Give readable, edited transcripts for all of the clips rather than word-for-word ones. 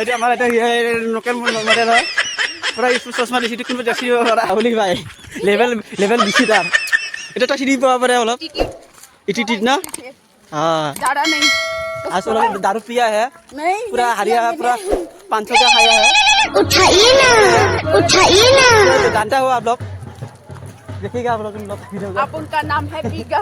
এটা আমাৰ এটা লোকেল মডেল হয় পুৰা চশমা দিছে কোনোবা দেখিব বুলি ভাই লেভেল বেছি তাৰ এটা তো চিনি পাব পাৰে অলপ ইটিটিট না हाँ ज़्यादा नहीं आजकल दारू पिया है नहीं पूरा हरिया पूरा 500 का खाया है उठाइए ना तो जानता हो आप लोग देखिएगा आप लोग वीडियो अब उनका नाम है पीगा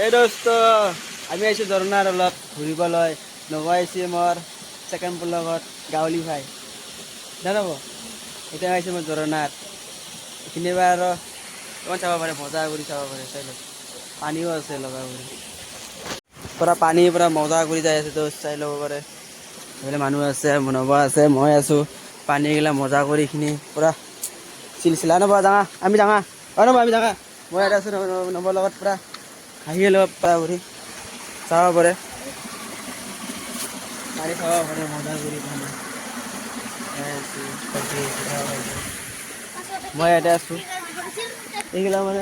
এই দোস্ত আমি আহিছোঁ ঝৰ্ণাৰ অলপ ঘূৰিবলৈ নগাইছে মোৰ ছেকেণ্ড লগত গাঁৱলী ভাই জানাব এতিয়া আহিছোঁ মই ঝৰ্ণাত এইখিনি আৰু অকণমান চাব পাৰে মজা কৰি চাব পাৰে চাই লওক পানীও আছে লগা কৰি পূৰা পানী পূৰা মজা কৰি যাই আছে দোস্ত চাই ল'ব পাৰে এইফালে মানুহ আছে মনবা আছে মই আছোঁ পানীগিলা মজা কৰি এইখিনি পূৰা চিলচিলা নবা যাঙা আমি যাঙা নবা আমি যাঙা মই ইয়াতে আছোঁ নম্বৰ লগত পূৰা আহি অলপ কৰি চাব পাৰে পানী চাব পাৰে মজা কৰি পানী মই ইয়াতে আছোঁ এইগিলা মানে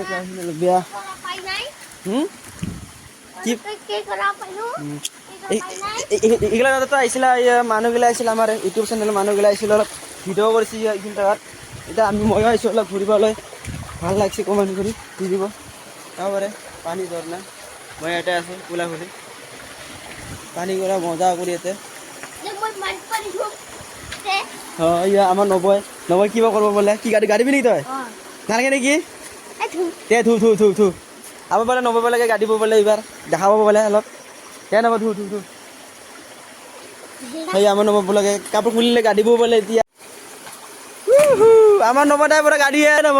বিয়া কি এইগিলা দাদাতো আহিছিলে মানুহগিলা আহিছিলে আমাৰ ইউটিউব চেনেলৰ মানুহগিলা আহিছিলে অলপ ভিডিঅ' কৰিছে এইখিনি জেগাত এতিয়া ময়ো আহিছোঁ অলপ ঘূৰিবলৈ ভাল লাগিছে কমেণ্ট কৰি দি দিব চাব পাৰে পানী ঝৰ্ণা মই ইয়াতে আছোঁ কোলাঘুলি পানী কৰা মজা কৰি ইয়াতে অঁ ইয়া আমাৰ নবৈ কিবা কৰিব বোলে কি গাড়ী নেকি তই নালাগে নেকি দে ধু আমাৰ বোলে নবৈ লাগে গাড়ী বোলে এইবাৰ দেখাব বোলে অলপ দে নব ধু সেই আমাৰ নবৈ লাগে কাপোৰ খুলিলে গাড়ী বোলে এতিয়া আমাৰ নবৈ তাই পৰা গাড়ী নব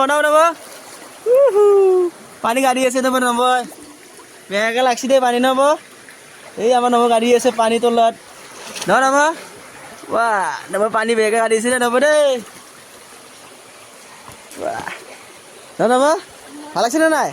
পানী গাড়ী আছে নব নবৈ বেয়াকৈ লাগছি দেই পানী নব এই আমাৰ নবৈ গাড়ী আছে পানী তলত নব ৱাহ নব পানী বেয়াকৈ গাড়ী আছে নব দেই ৱাহ নব ভাল লাগছে নে নাই